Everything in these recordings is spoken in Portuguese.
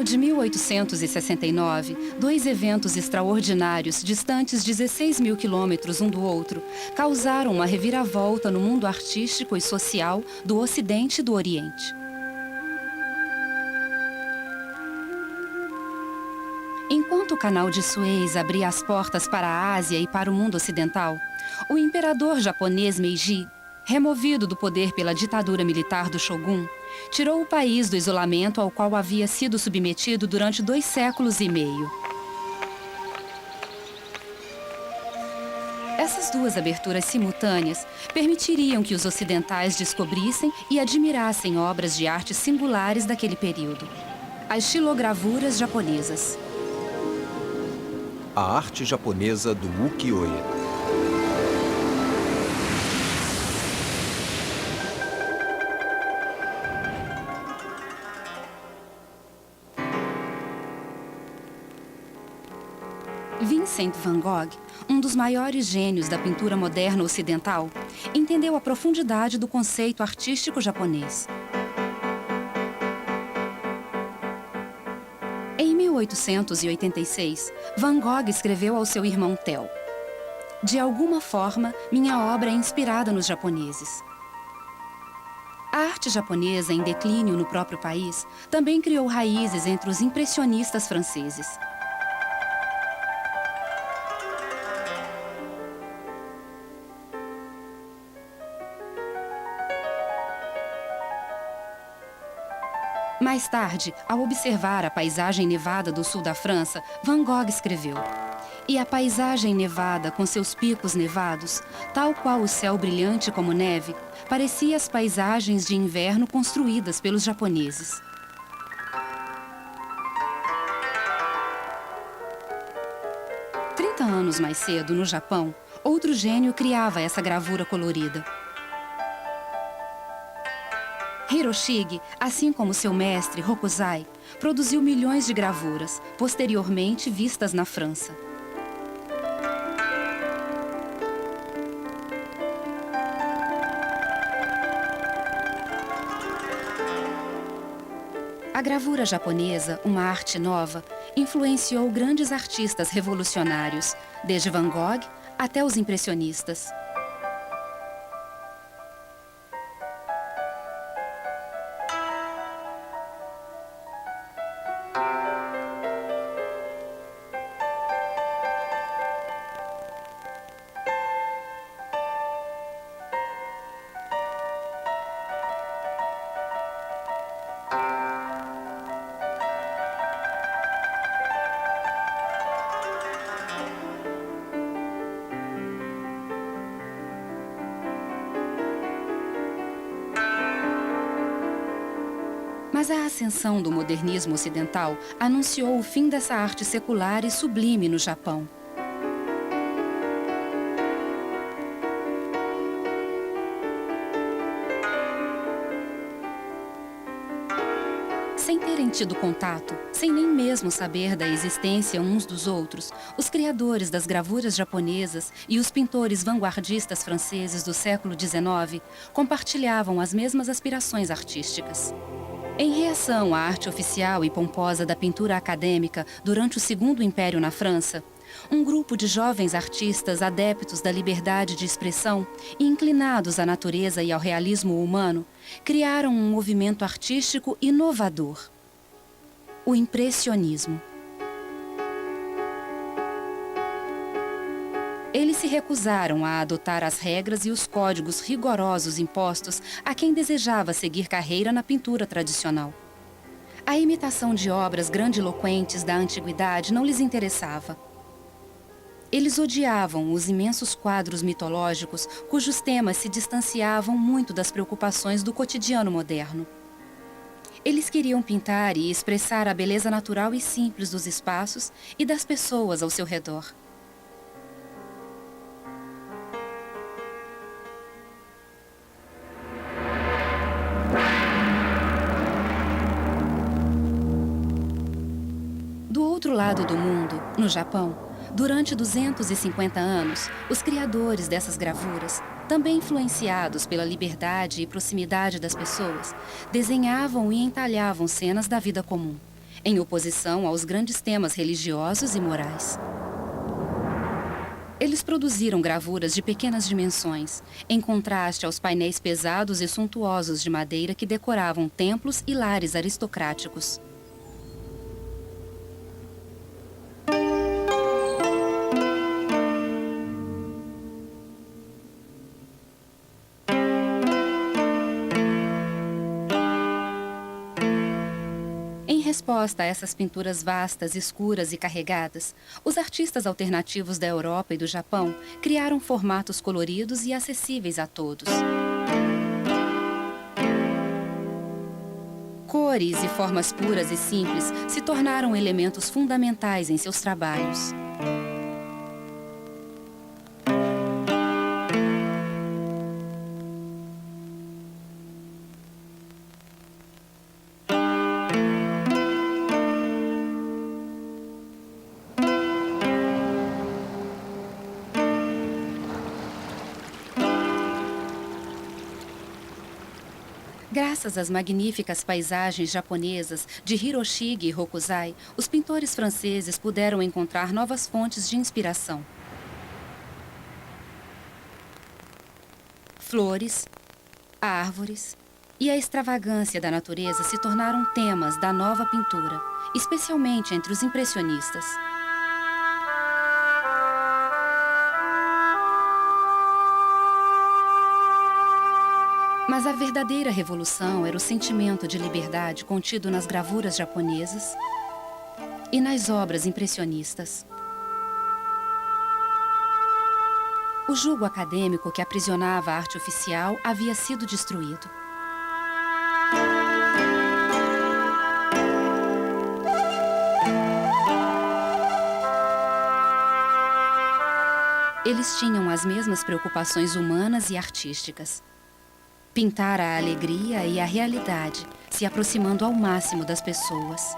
ano de 1869, dois eventos extraordinários, distantes 16 mil quilômetros um do outro, causaram uma reviravolta no mundo artístico e social do Ocidente e do Oriente. Enquanto o Canal de Suez abria as portas para a Ásia e para o mundo ocidental, o imperador japonês Meiji, removido do poder pela ditadura militar do Shogun, tirou o país do isolamento ao qual havia sido submetido durante 2 séculos e meio. Essas duas aberturas simultâneas permitiriam que os ocidentais descobrissem e admirassem obras de arte singulares daquele período. As xilogravuras japonesas. A arte japonesa do ukiyo-e. Vincent van Gogh, um dos maiores gênios da pintura moderna ocidental, entendeu a profundidade do conceito artístico japonês. Em 1886, Van Gogh escreveu ao seu irmão Theo: "De alguma forma, minha obra é inspirada nos japoneses." A arte japonesa, em declínio no próprio país, também criou raízes entre os impressionistas franceses. Mais tarde, ao observar a paisagem nevada do sul da França, Van Gogh escreveu: "E a paisagem nevada com seus picos nevados, tal qual o céu brilhante como neve, parecia as paisagens de inverno construídas pelos japoneses." Anos mais cedo, no Japão, outro gênio criava essa gravura colorida. Hiroshige, assim como seu mestre Hokusai, produziu milhões de gravuras, posteriormente vistas na França. A gravura japonesa, uma arte nova, influenciou grandes artistas revolucionários, desde Van Gogh até os impressionistas. Mas a ascensão do modernismo ocidental anunciou o fim dessa arte secular e sublime no Japão. Sem terem tido contato, sem nem mesmo saber da existência uns dos outros, os criadores das gravuras japonesas e os pintores vanguardistas franceses do século XIX compartilhavam as mesmas aspirações artísticas. Em reação à arte oficial e pomposa da pintura acadêmica durante o Segundo Império na França, um grupo de jovens artistas adeptos da liberdade de expressão e inclinados à natureza e ao realismo humano, criaram um movimento artístico inovador: o impressionismo. Eles se recusaram a adotar as regras e os códigos rigorosos impostos a quem desejava seguir carreira na pintura tradicional. A imitação de obras grandiloquentes da antiguidade não lhes interessava. Eles odiavam os imensos quadros mitológicos cujos temas se distanciavam muito das preocupações do cotidiano moderno. Eles queriam pintar e expressar a beleza natural e simples dos espaços e das pessoas ao seu redor. Do outro lado do mundo, no Japão, durante 250 anos, os criadores dessas gravuras, também influenciados pela liberdade e proximidade das pessoas, desenhavam e entalhavam cenas da vida comum. em oposição aos grandes temas religiosos e morais. Eles produziram gravuras de pequenas dimensões, em contraste aos painéis pesados e suntuosos de madeira que decoravam templos e lares aristocráticos. Em resposta a essas pinturas vastas, escuras e carregadas, os artistas alternativos da Europa e do Japão criaram formatos coloridos e acessíveis a todos. Cores e formas puras e simples se tornaram elementos fundamentais em seus trabalhos. Graças às magníficas paisagens japonesas de Hiroshige e Hokusai, os pintores franceses puderam encontrar novas fontes de inspiração. Flores, árvores e a extravagância da natureza se tornaram temas da nova pintura, especialmente entre os impressionistas. Mas a verdadeira revolução era o sentimento de liberdade contido nas gravuras japonesas e nas obras impressionistas. O jugo acadêmico que aprisionava a arte oficial havia sido destruído. Eles tinham as mesmas preocupações humanas e artísticas. Pintar a alegria e a realidade, se aproximando ao máximo das pessoas.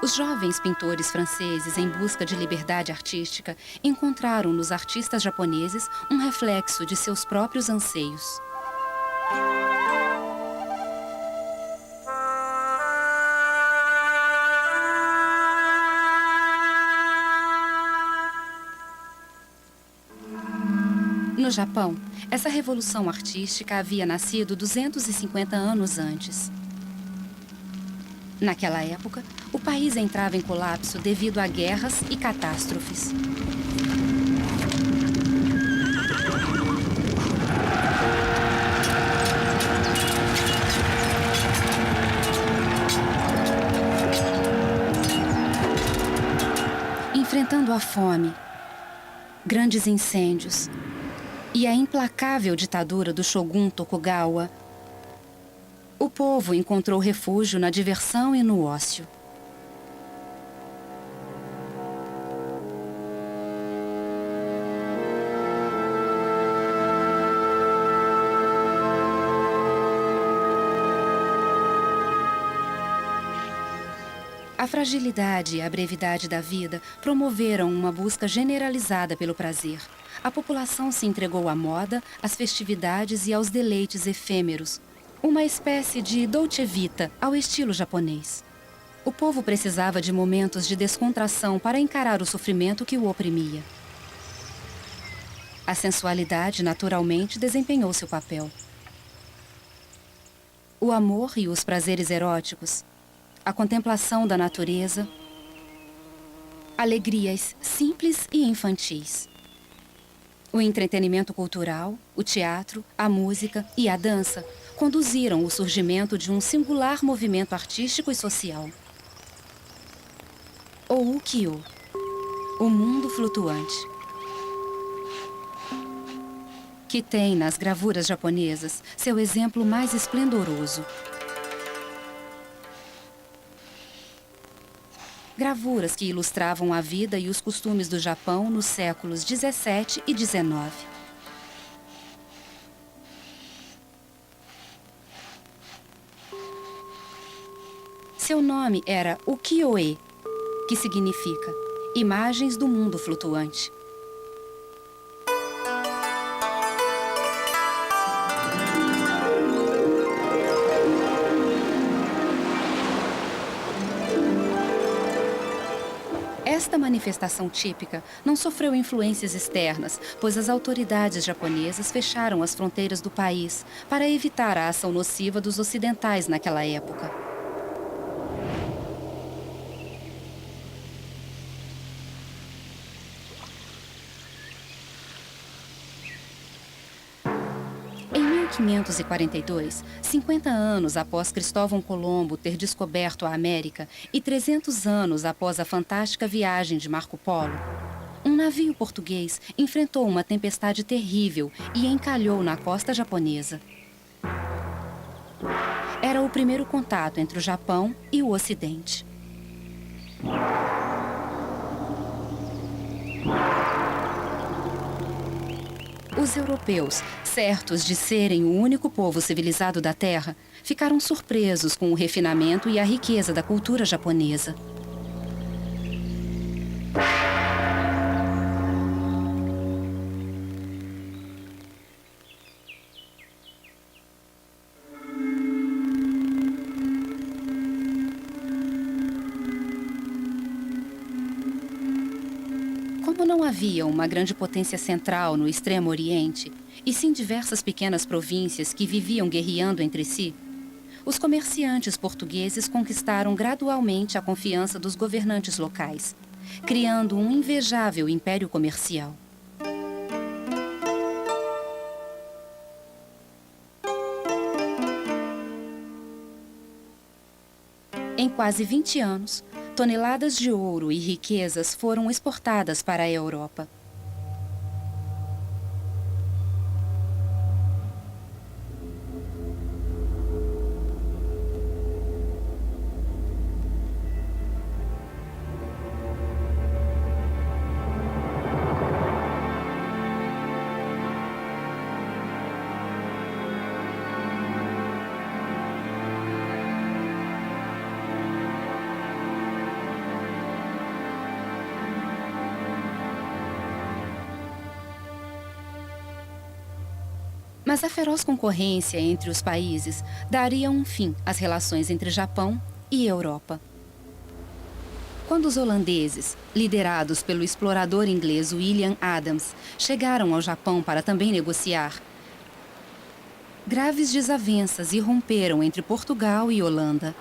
Os jovens pintores franceses, em busca de liberdade artística, encontraram nos artistas japoneses um reflexo de seus próprios anseios. No Japão, essa revolução artística havia nascido 250 anos antes. Naquela época, o país entrava em colapso devido a guerras e catástrofes. Enfrentando a fome, grandes incêndios e a implacável ditadura do Shogun Tokugawa, o povo encontrou refúgio na diversão e no ócio. A fragilidade e a brevidade da vida promoveram uma busca generalizada pelo prazer. A população se entregou à moda, às festividades e aos deleites efêmeros, uma espécie de dolce vita ao estilo japonês. O povo precisava de momentos de descontração para encarar o sofrimento que o oprimia. A sensualidade, naturalmente, desempenhou seu papel. O amor e os prazeres eróticos, a contemplação da natureza, alegrias simples e infantis. O entretenimento cultural, o teatro, a música e a dança conduziram o surgimento de um singular movimento artístico e social. O ukiyo, o mundo flutuante, que tem nas gravuras japonesas seu exemplo mais esplendoroso. Gravuras que ilustravam a vida e os costumes do Japão nos séculos 17 e 19. Seu nome era ukiyo-e, que significa imagens do mundo flutuante. Esta manifestação típica não sofreu influências externas, pois as autoridades japonesas fecharam as fronteiras do país para evitar a ação nociva dos ocidentais naquela época. Em 1542, 50 anos após Cristóvão Colombo ter descoberto a América e 300 anos após a fantástica viagem de Marco Polo, um navio português enfrentou uma tempestade terrível e encalhou na costa japonesa. Era o primeiro contato entre o Japão e o Ocidente. Os europeus, certos de serem o único povo civilizado da Terra, ficaram surpresos com o refinamento e a riqueza da cultura japonesa. Como não havia uma grande potência central no Extremo Oriente, e sim diversas pequenas províncias que viviam guerreando entre si, os comerciantes portugueses conquistaram gradualmente a confiança dos governantes locais, criando um invejável império comercial. Em quase 20 anos, toneladas de ouro e riquezas foram exportadas para a Europa. Mas a feroz concorrência entre os países daria um fim às relações entre Japão e Europa. Quando os holandeses, liderados pelo explorador inglês William Adams, chegaram ao Japão para também negociar, graves desavenças irromperam entre Portugal e Holanda.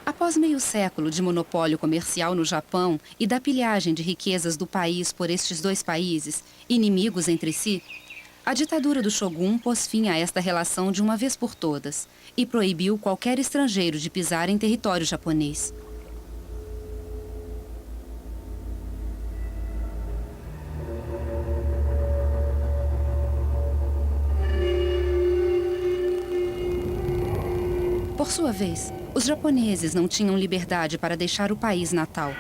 Após meio século de monopólio comercial no Japão e da pilhagem de riquezas do país por estes dois países, inimigos entre si, a ditadura do Shogun pôs fim a esta relação de uma vez por todas e proibiu qualquer estrangeiro de pisar em território japonês. Por sua vez, os japoneses não tinham liberdade para deixar o país natal.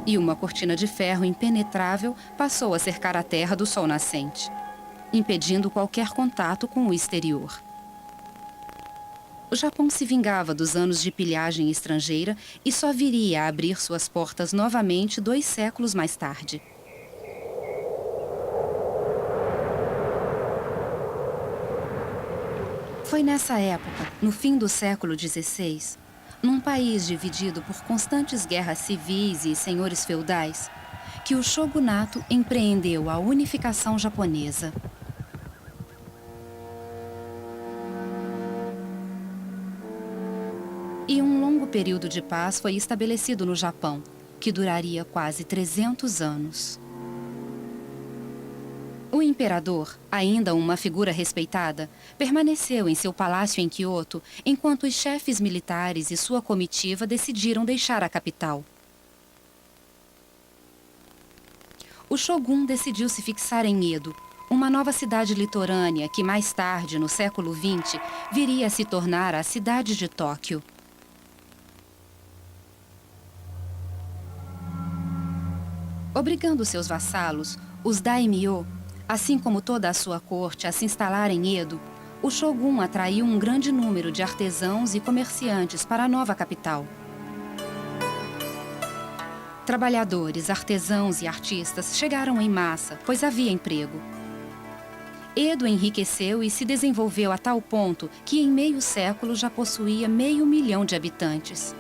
E uma cortina de ferro impenetrável passou a cercar a terra do sol nascente, impedindo qualquer contato com o exterior. O Japão se vingava dos anos de pilhagem estrangeira e só viria a abrir suas portas novamente 2 séculos mais tarde. Foi nessa época, no fim do século XVI, num país dividido por constantes guerras civis e senhores feudais, que o shogunato empreendeu a unificação japonesa. E um longo período de paz foi estabelecido no Japão, que duraria quase 300 anos. O imperador, ainda uma figura respeitada, permaneceu em seu palácio em Kyoto enquanto os chefes militares e sua comitiva decidiram deixar a capital. O shogun decidiu se fixar em Edo, uma nova cidade litorânea que mais tarde, no século XX, viria a se tornar a cidade de Tóquio. Obrigando seus vassalos, os daimyo, assim como toda a sua corte, a se instalar em Edo, o shogun atraiu um grande número de artesãos e comerciantes para a nova capital. Trabalhadores, artesãos e artistas chegaram em massa, pois havia emprego. Edo enriqueceu e se desenvolveu a tal ponto que em meio século já possuía 500 mil de habitantes.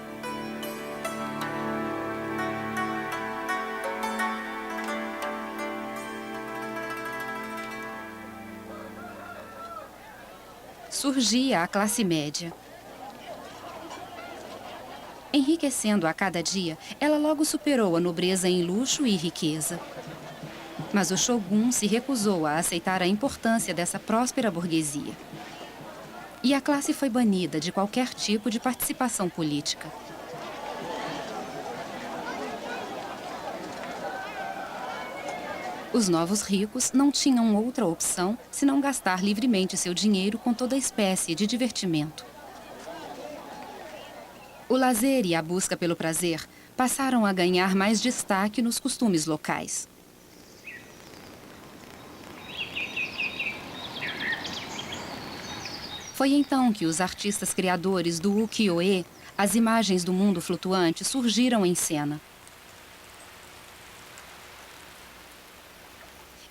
Surgia a classe média. Enriquecendo a cada dia, ela logo superou a nobreza em luxo e riqueza. Mas o shogun se recusou a aceitar a importância dessa próspera burguesia. E a classe foi banida de qualquer tipo de participação política. Os novos ricos não tinham outra opção senão gastar livremente seu dinheiro com toda espécie de divertimento. O lazer e a busca pelo prazer passaram a ganhar mais destaque nos costumes locais. Foi então que os artistas criadores do ukiyo-e, as imagens do mundo flutuante, surgiram em cena.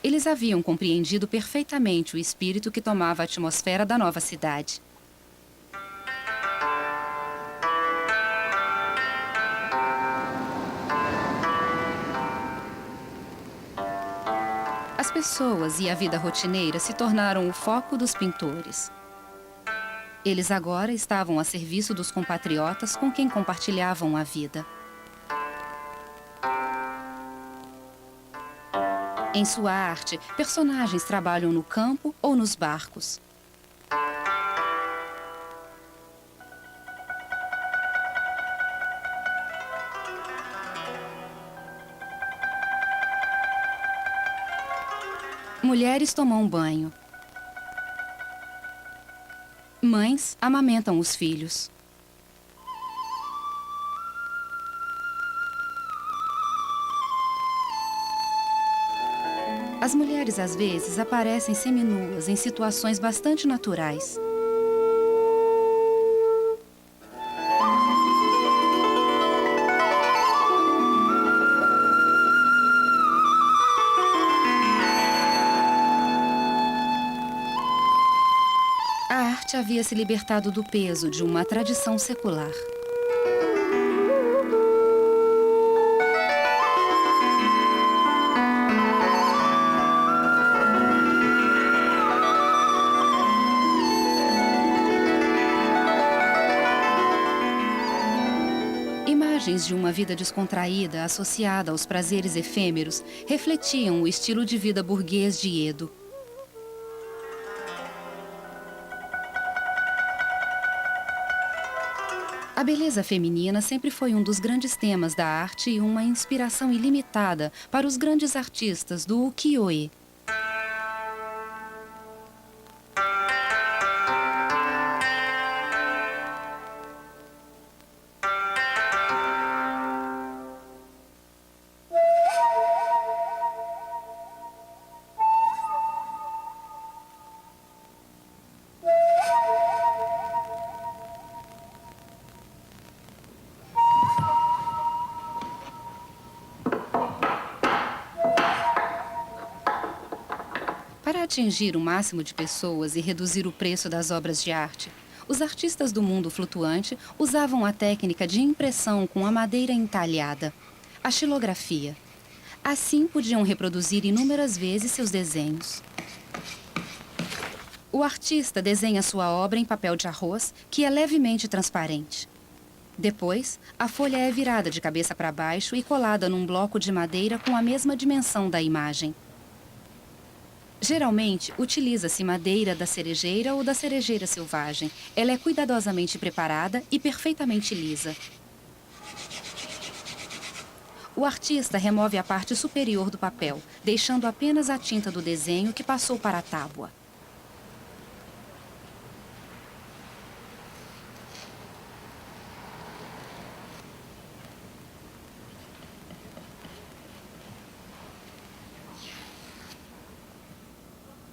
Eles haviam compreendido perfeitamente o espírito que tomava a atmosfera da nova cidade. As pessoas e a vida rotineira se tornaram o foco dos pintores. Eles agora estavam a serviço dos compatriotas com quem compartilhavam a vida. Em sua arte, personagens trabalham no campo ou nos barcos. Mulheres tomam banho. Mães amamentam os filhos. As mulheres, às vezes, aparecem seminuas em situações bastante naturais. A arte havia se libertado do peso de uma tradição secular. Imagens de uma vida descontraída associada aos prazeres efêmeros refletiam o estilo de vida burguês de Edo. A beleza feminina sempre foi um dos grandes temas da arte e uma inspiração ilimitada para os grandes artistas do ukiyo-e. Para atingir o máximo de pessoas e reduzir o preço das obras de arte, os artistas do mundo flutuante usavam a técnica de impressão com a madeira entalhada, a xilografia. Assim podiam reproduzir inúmeras vezes seus desenhos. O artista desenha sua obra em papel de arroz, que é levemente transparente. Depois, a folha é virada de cabeça para baixo e colada num bloco de madeira com a mesma dimensão da imagem. Geralmente, utiliza-se madeira da cerejeira ou da cerejeira selvagem. Ela é cuidadosamente preparada e perfeitamente lisa. O artista remove a parte superior do papel, deixando apenas a tinta do desenho que passou para a tábua.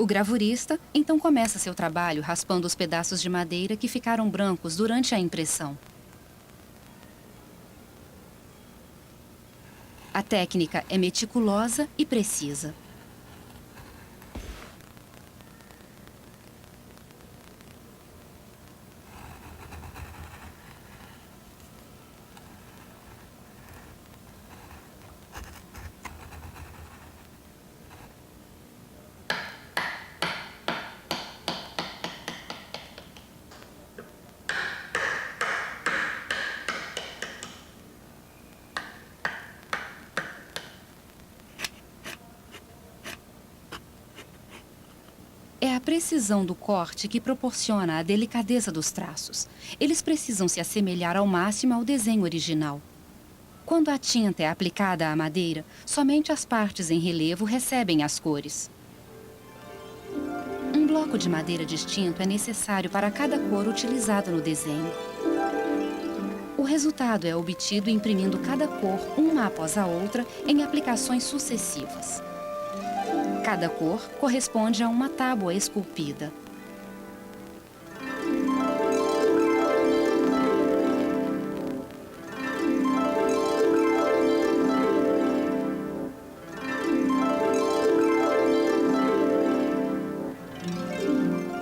O gravurista então começa seu trabalho raspando os pedaços de madeira que ficaram brancos durante a impressão. A técnica é meticulosa e precisa. É a precisão do corte que proporciona a delicadeza dos traços. Eles precisam se assemelhar ao máximo ao desenho original. Quando a tinta é aplicada à madeira, somente as partes em relevo recebem as cores. Um bloco de madeira distinto é necessário para cada cor utilizada no desenho. O resultado é obtido imprimindo cada cor uma após a outra em aplicações sucessivas. Cada cor corresponde a uma tábua esculpida.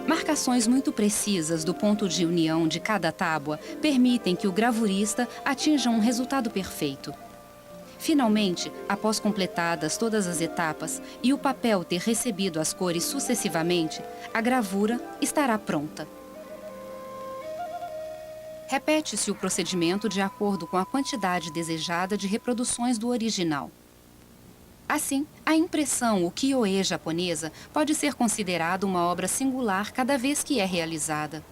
Marcações muito precisas do ponto de união de cada tábua permitem que o gravurista atinja um resultado perfeito. Finalmente, após completadas todas as etapas e o papel ter recebido as cores sucessivamente, a gravura estará pronta. Repete-se o procedimento de acordo com a quantidade desejada de reproduções do original. Assim, a impressão ukiyo-e japonesa pode ser considerada uma obra singular cada vez que é realizada.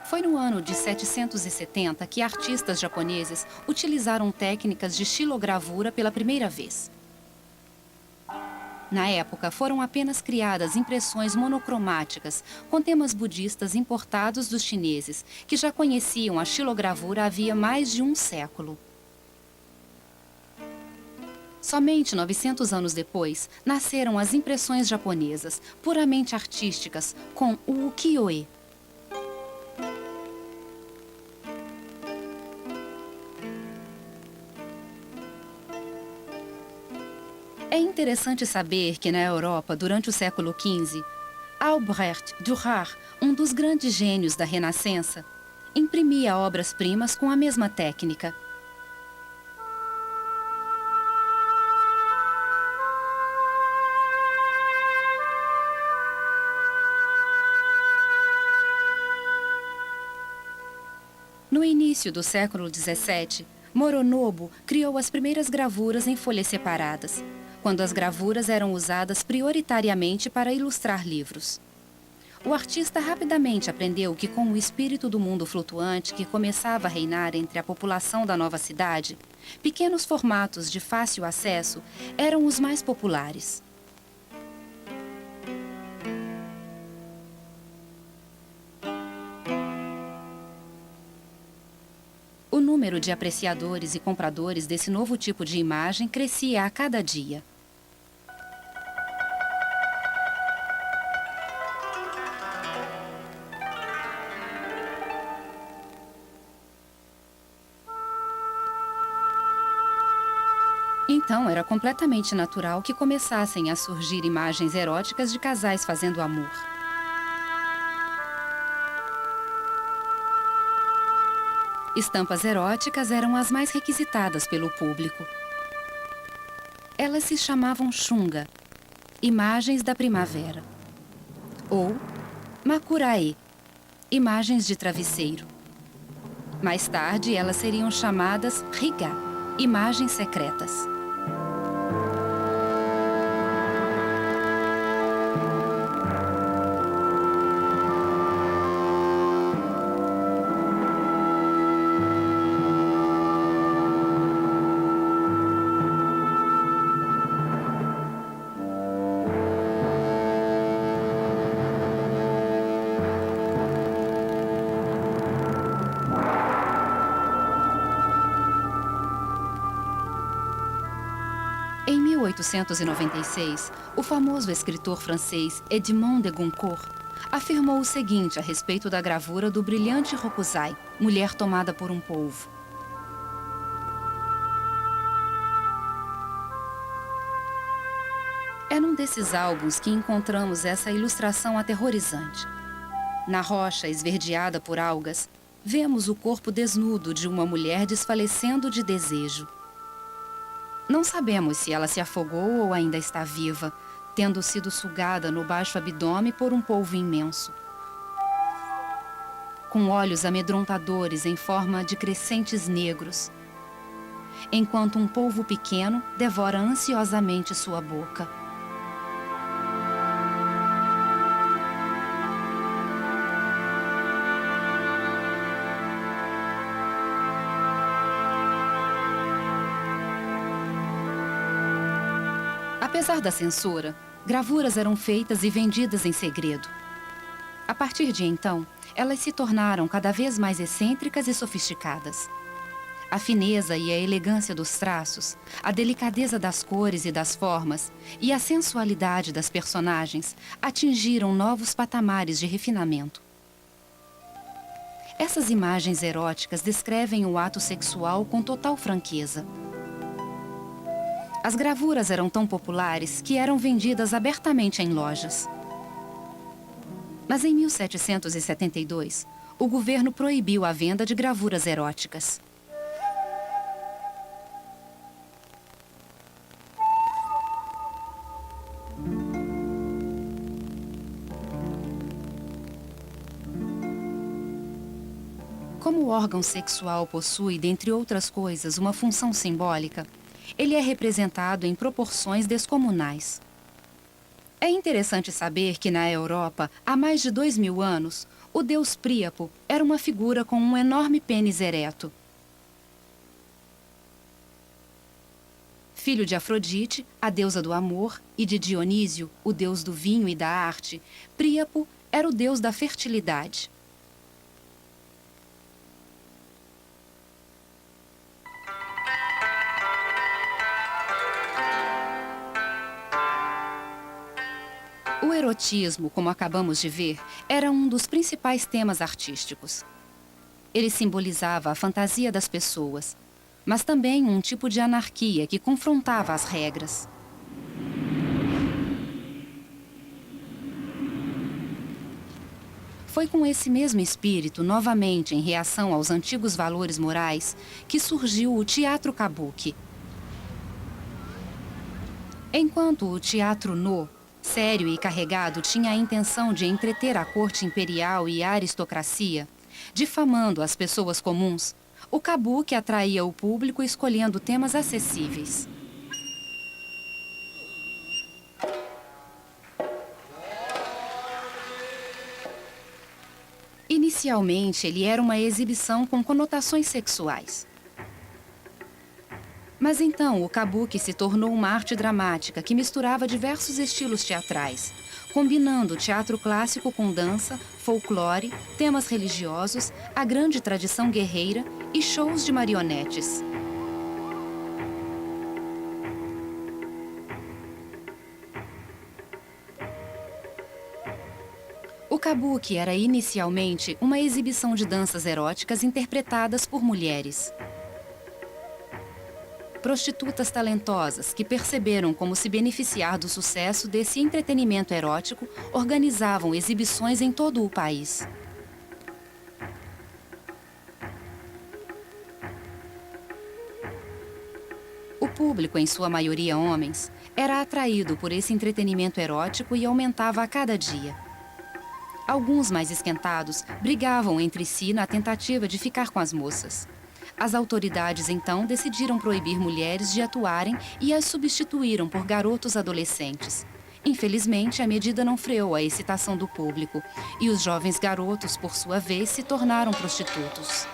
Foi no ano de 770 que artistas japoneses utilizaram técnicas de xilogravura pela primeira vez. Na época, foram apenas criadas impressões monocromáticas com temas budistas importados dos chineses, que já conheciam a xilogravura havia mais de um século. Somente 900 anos depois, nasceram as impressões japonesas, puramente artísticas, com o ukiyo-e. É interessante saber que na Europa, durante o século XV, Albrecht Dürer, um dos grandes gênios da Renascença, imprimia obras-primas com a mesma técnica. No início do século XVII, Moronobu criou as primeiras gravuras em folhas separadas, quando as gravuras eram usadas prioritariamente para ilustrar livros. O artista rapidamente aprendeu que, com o espírito do mundo flutuante que começava a reinar entre a população da nova cidade, pequenos formatos de fácil acesso eram os mais populares. O número de apreciadores e compradores desse novo tipo de imagem crescia a cada dia. Então era completamente natural que começassem a surgir imagens eróticas de casais fazendo amor. Estampas eróticas eram as mais requisitadas pelo público. Elas se chamavam chunga, imagens da primavera, ou makurae, imagens de travesseiro. Mais tarde, elas seriam chamadas riga, imagens secretas. Em 1896, o famoso escritor francês Edmond de Goncourt afirmou o seguinte a respeito da gravura do brilhante Hokusai, Mulher Tomada por um Polvo. É num desses álbuns que encontramos essa ilustração aterrorizante. Na rocha esverdeada por algas, vemos o corpo desnudo de uma mulher desfalecendo de desejo. Não sabemos se ela se afogou ou ainda está viva, tendo sido sugada no baixo abdômen por um polvo imenso. Com olhos amedrontadores em forma de crescentes negros, enquanto um polvo pequeno devora ansiosamente sua boca. Apesar da censura, gravuras eram feitas e vendidas em segredo. A partir de então, elas se tornaram cada vez mais excêntricas e sofisticadas. A fineza e a elegância dos traços, a delicadeza das cores e das formas e a sensualidade das personagens atingiram novos patamares de refinamento. Essas imagens eróticas descrevem o ato sexual com total franqueza. As gravuras eram tão populares que eram vendidas abertamente em lojas. Mas em 1772, o governo proibiu a venda de gravuras eróticas. Como o órgão sexual possui, dentre outras coisas, uma função simbólica, ele é representado em proporções descomunais. É interessante saber que na Europa, há mais de 2000 anos, o deus Príapo era uma figura com um enorme pênis ereto. Filho de Afrodite, a deusa do amor, e de Dionísio, o deus do vinho e da arte, Príapo era o deus da fertilidade. O erotismo, como acabamos de ver, era um dos principais temas artísticos. Ele simbolizava a fantasia das pessoas, mas também um tipo de anarquia que confrontava as regras. Foi com esse mesmo espírito, novamente em reação aos antigos valores morais, que surgiu o teatro kabuki. Enquanto o teatro no, sério e carregado, tinha a intenção de entreter a corte imperial e a aristocracia, difamando as pessoas comuns, o kabuki atraía o público escolhendo temas acessíveis. Inicialmente, ele era uma exibição com conotações sexuais. Mas então o kabuki se tornou uma arte dramática que misturava diversos estilos teatrais, combinando teatro clássico com dança, folclore, temas religiosos, a grande tradição guerreira e shows de marionetes. O kabuki era inicialmente uma exibição de danças eróticas interpretadas por mulheres. Prostitutas talentosas que perceberam como se beneficiar do sucesso desse entretenimento erótico organizavam exibições em todo o país. O público, em sua maioria homens, era atraído por esse entretenimento erótico e aumentava a cada dia. Alguns mais esquentados brigavam entre si na tentativa de ficar com as moças. As autoridades, então, decidiram proibir mulheres de atuarem e as substituíram por garotos adolescentes. Infelizmente, a medida não freou a excitação do público e os jovens garotos, por sua vez, se tornaram prostitutos.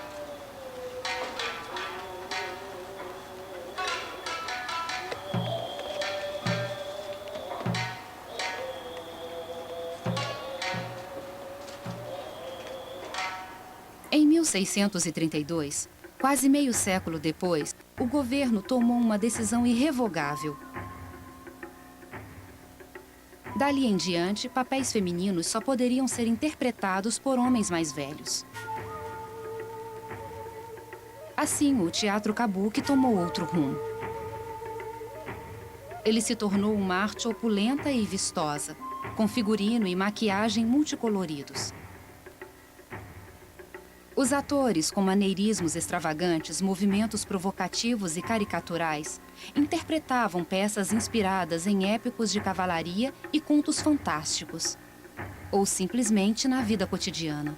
Em 1632, quase meio século depois, o governo tomou uma decisão irrevogável. Dali em diante, papéis femininos só poderiam ser interpretados por homens mais velhos. Assim, o teatro kabuki tomou outro rumo. Ele se tornou uma arte opulenta e vistosa, com figurino e maquiagem multicoloridos. Os atores, com maneirismos extravagantes, movimentos provocativos e caricaturais, interpretavam peças inspiradas em épicos de cavalaria e contos fantásticos, ou simplesmente na vida cotidiana.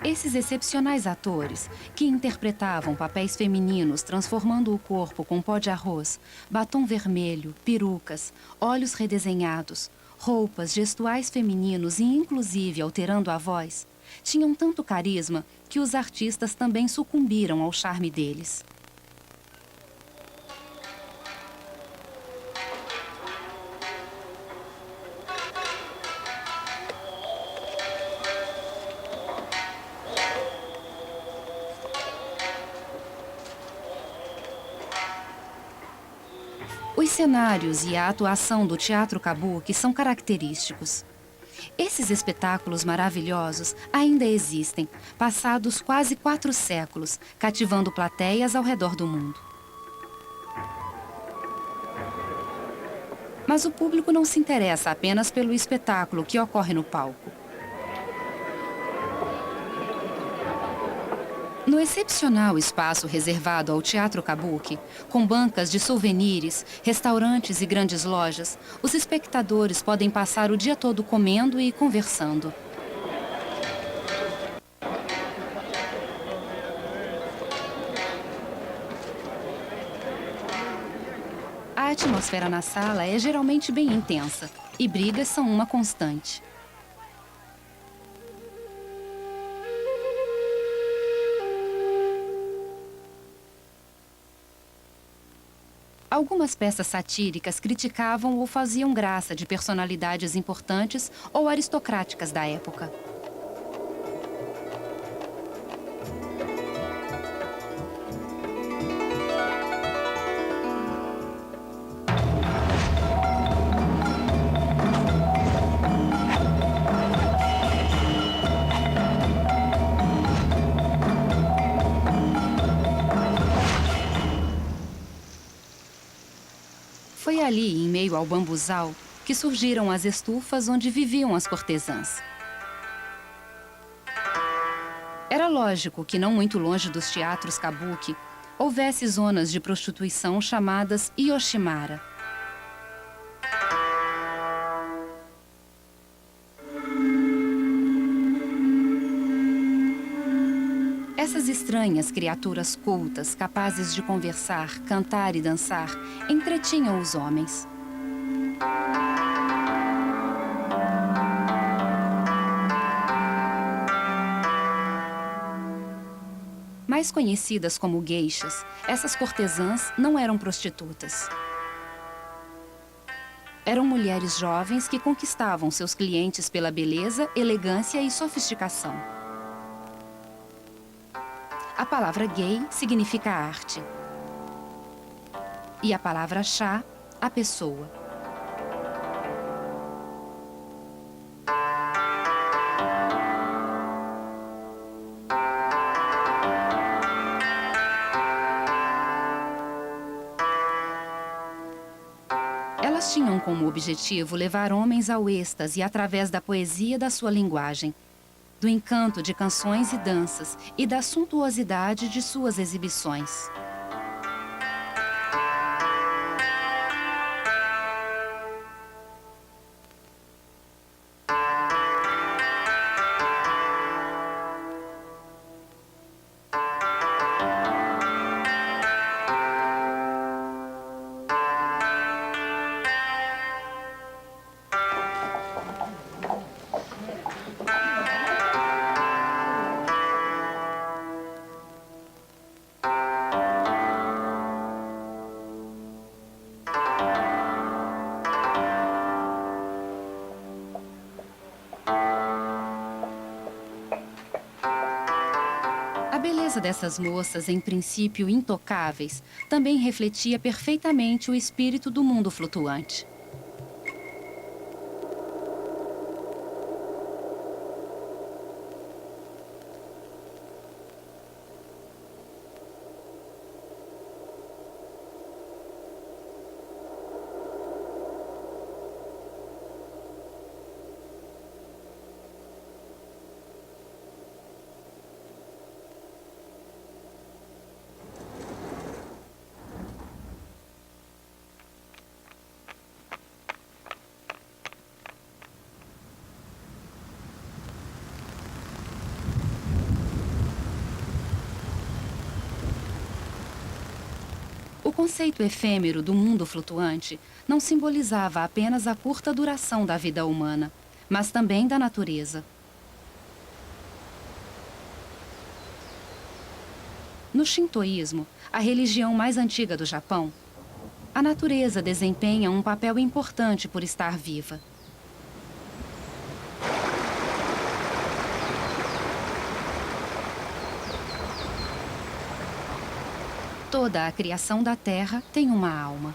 Esses excepcionais atores, que interpretavam papéis femininos transformando o corpo com pó de arroz, batom vermelho, perucas, olhos redesenhados, roupas, gestuais femininos e inclusive alterando a voz, tinham tanto carisma que os artistas também sucumbiram ao charme deles. Os cenários e a atuação do teatro kabuki são característicos. Esses espetáculos maravilhosos ainda existem, passados quase 4 séculos, cativando plateias ao redor do mundo. Mas o público não se interessa apenas pelo espetáculo que ocorre no palco. No excepcional espaço reservado ao teatro kabuki, com bancas de souvenirs, restaurantes e grandes lojas, os espectadores podem passar o dia todo comendo e conversando. A atmosfera na sala é geralmente bem intensa, e brigas são uma constante. Algumas peças satíricas criticavam ou faziam graça de personalidades importantes ou aristocráticas da época. Foi ali, em meio ao bambuzal, que surgiram as estufas onde viviam as cortesãs. Era lógico que, não muito longe dos teatros kabuki, houvesse zonas de prostituição chamadas Yoshimara. Essas estranhas criaturas cultas, capazes de conversar, cantar e dançar, entretinham os homens. Mais conhecidas como geishas, essas cortesãs não eram prostitutas. Eram mulheres jovens que conquistavam seus clientes pela beleza, elegância e sofisticação. A palavra gay significa arte. E a palavra chá, a pessoa. Elas tinham como objetivo levar homens ao êxtase através da poesia da sua linguagem, do encanto de canções e danças e da suntuosidade de suas exibições. A beleza dessas moças, em princípio intocáveis, também refletia perfeitamente o espírito do mundo flutuante. O conceito efêmero do mundo flutuante não simbolizava apenas a curta duração da vida humana, mas também da natureza. No shintoísmo, a religião mais antiga do Japão, a natureza desempenha um papel importante por estar viva. Toda a criação da Terra tem uma alma.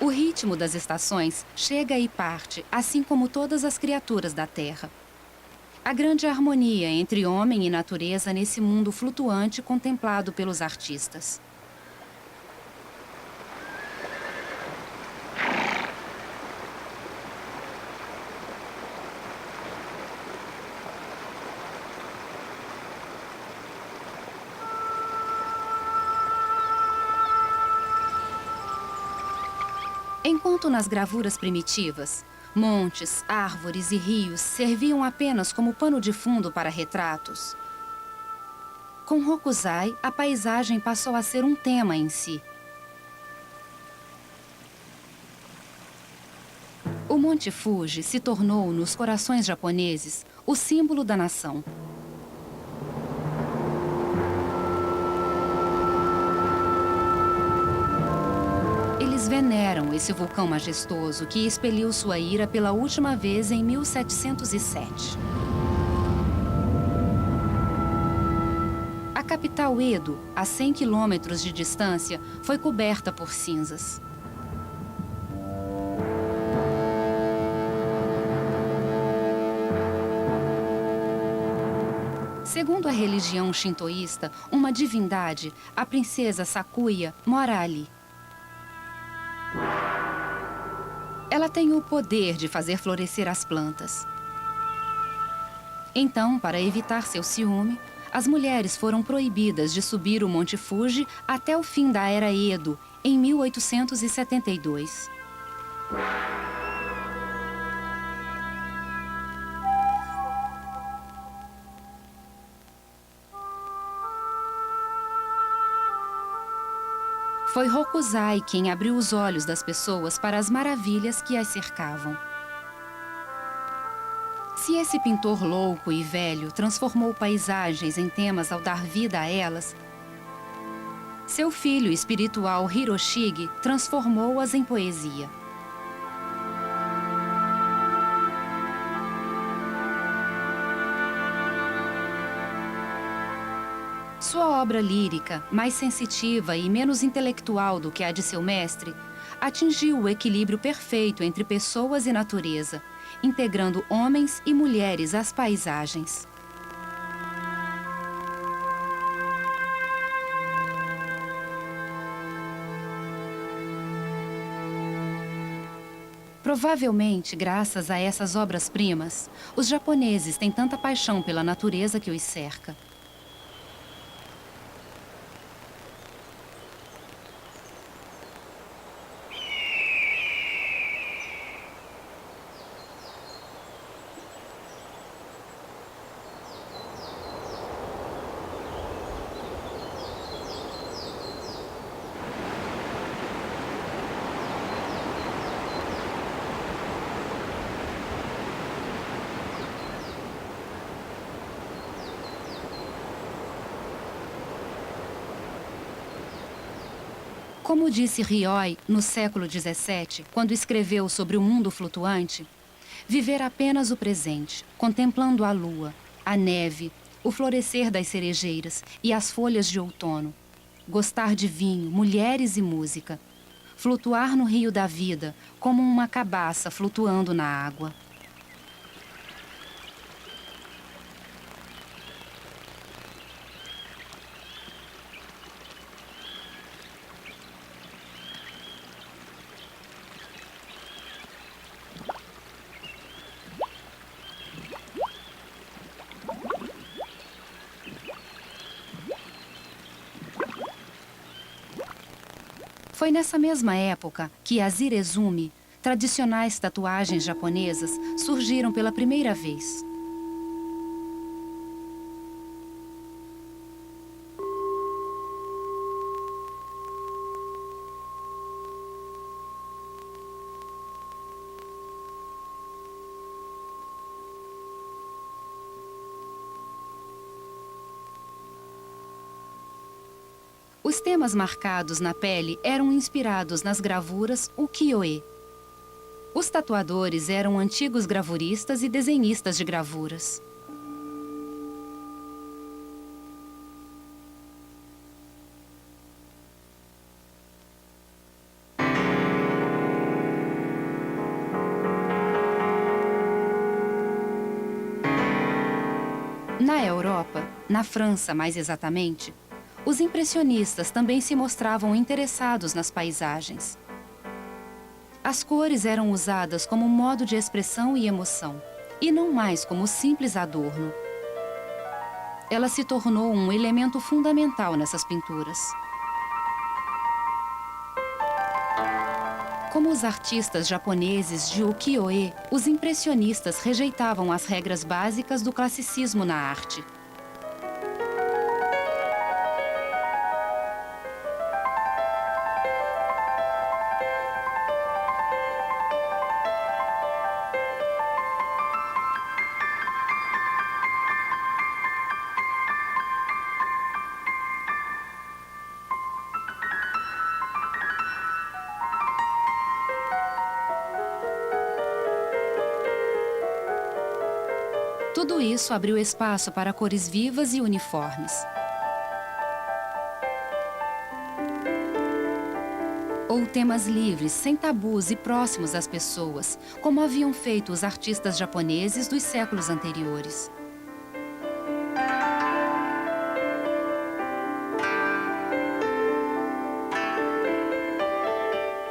O ritmo das estações chega e parte, assim como todas as criaturas da Terra. A grande harmonia entre homem e natureza nesse mundo flutuante contemplado pelos artistas. Enquanto nas gravuras primitivas, montes, árvores e rios serviam apenas como pano de fundo para retratos, com Hokusai, a paisagem passou a ser um tema em si. O Monte Fuji se tornou, nos corações japoneses, o símbolo da nação. Eles veneram esse vulcão majestoso que expeliu sua ira pela última vez em 1707. A capital Edo, a 100 quilômetros de distância, foi coberta por cinzas. Segundo a religião shintoísta, uma divindade, a princesa Sakuya, mora ali. Ela tem o poder de fazer florescer as plantas. Então, para evitar seu ciúme, as mulheres foram proibidas de subir o Monte Fuji até o fim da Era Edo, em 1872. Foi Hokusai quem abriu os olhos das pessoas para as maravilhas que as cercavam. Se esse pintor louco e velho transformou paisagens em temas ao dar vida a elas, seu filho espiritual Hiroshige transformou-as em poesia. Sua obra lírica, mais sensitiva e menos intelectual do que a de seu mestre, atingiu o equilíbrio perfeito entre pessoas e natureza, integrando homens e mulheres às paisagens. Provavelmente, graças a essas obras-primas, os japoneses têm tanta paixão pela natureza que os cerca. Como disse Ryoi no século XVII, quando escreveu sobre o mundo flutuante, viver apenas o presente, contemplando a lua, a neve, o florescer das cerejeiras e as folhas de outono, gostar de vinho, mulheres e música, flutuar no rio da vida como uma cabaça flutuando na água. Foi nessa mesma época que as irezumi, tradicionais tatuagens japonesas, surgiram pela primeira vez. Os temas marcados na pele eram inspirados nas gravuras ukiyo-e. Os tatuadores eram antigos gravuristas e desenhistas de gravuras. Na Europa, na França mais exatamente, os impressionistas também se mostravam interessados nas paisagens. As cores eram usadas como modo de expressão e emoção, e não mais como simples adorno. Ela se tornou um elemento fundamental nessas pinturas. Como os artistas japoneses de ukiyo-e, os impressionistas rejeitavam as regras básicas do classicismo na arte. Tudo isso abriu espaço para cores vivas e uniformes. Ou temas livres, sem tabus e próximos às pessoas, como haviam feito os artistas japoneses dos séculos anteriores.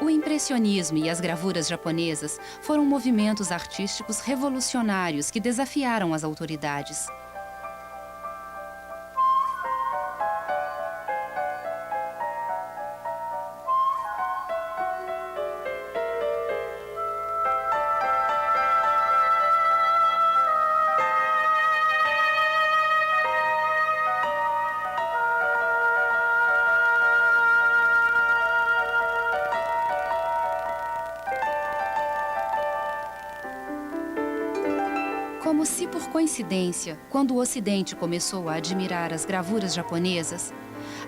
O impressionismo e as gravuras japonesas foram movimentos artísticos revolucionários que desafiaram as autoridades. Como se por coincidência, quando o Ocidente começou a admirar as gravuras japonesas,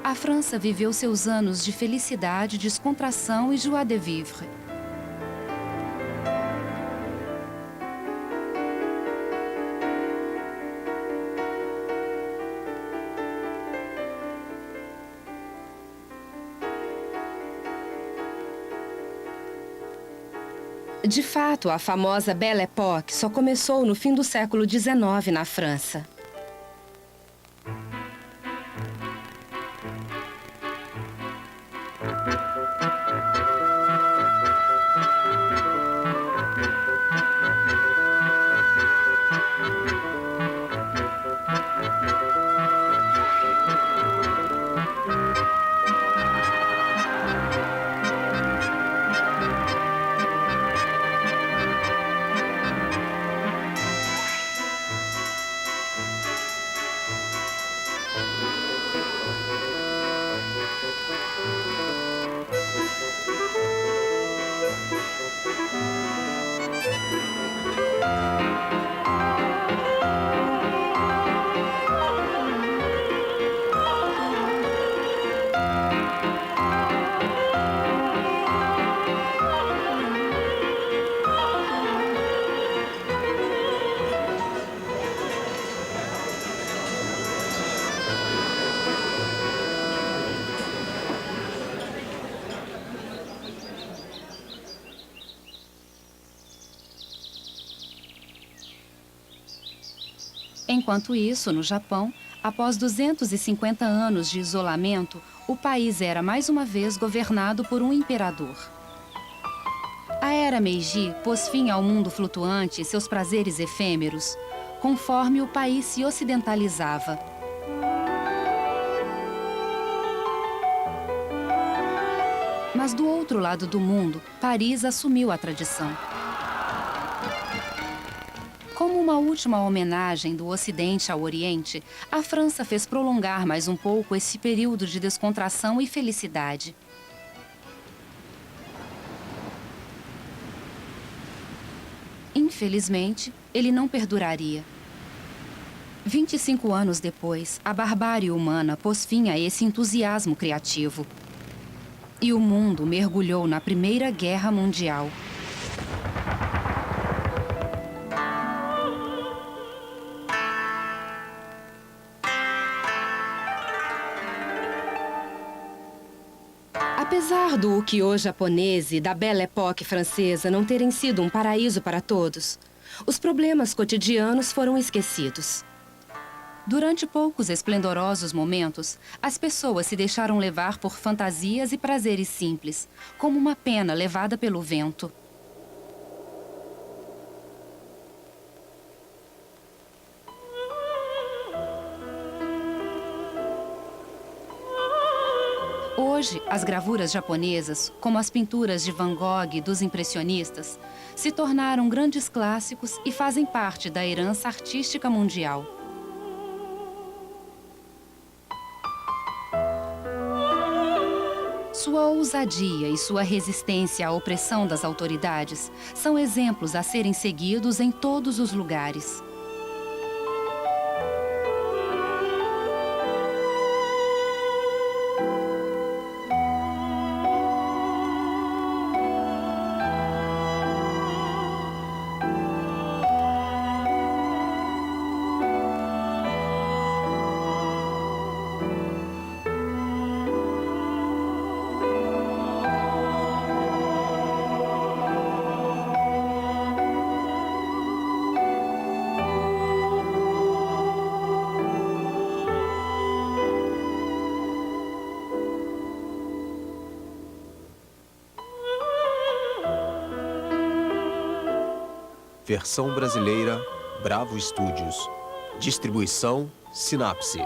a França viveu seus anos de felicidade, descontração e joie de vivre. De fato, a famosa Belle Époque só começou no fim do século XIX na França. Enquanto isso, no Japão, após 250 anos de isolamento, o país era mais uma vez governado por um imperador. A era Meiji pôs fim ao mundo flutuante e seus prazeres efêmeros, conforme o país se ocidentalizava. Mas do outro lado do mundo, Paris assumiu a tradição. Como uma última homenagem do Ocidente ao Oriente, a França fez prolongar mais um pouco esse período de descontração e felicidade. Infelizmente, ele não perduraria. 25 anos depois, a barbárie humana pôs fim a esse entusiasmo criativo. E o mundo mergulhou na Primeira Guerra Mundial. Apesar do ukiyo japonês e da Belle Époque francesa não terem sido um paraíso para todos, os problemas cotidianos foram esquecidos. Durante poucos esplendorosos momentos, as pessoas se deixaram levar por fantasias e prazeres simples, como uma pena levada pelo vento. Hoje, as gravuras japonesas, como as pinturas de Van Gogh e dos impressionistas, se tornaram grandes clássicos e fazem parte da herança artística mundial. Sua ousadia e sua resistência à opressão das autoridades são exemplos a serem seguidos em todos os lugares. Versão brasileira, Bravo Studios. Distribuição, Sinapse.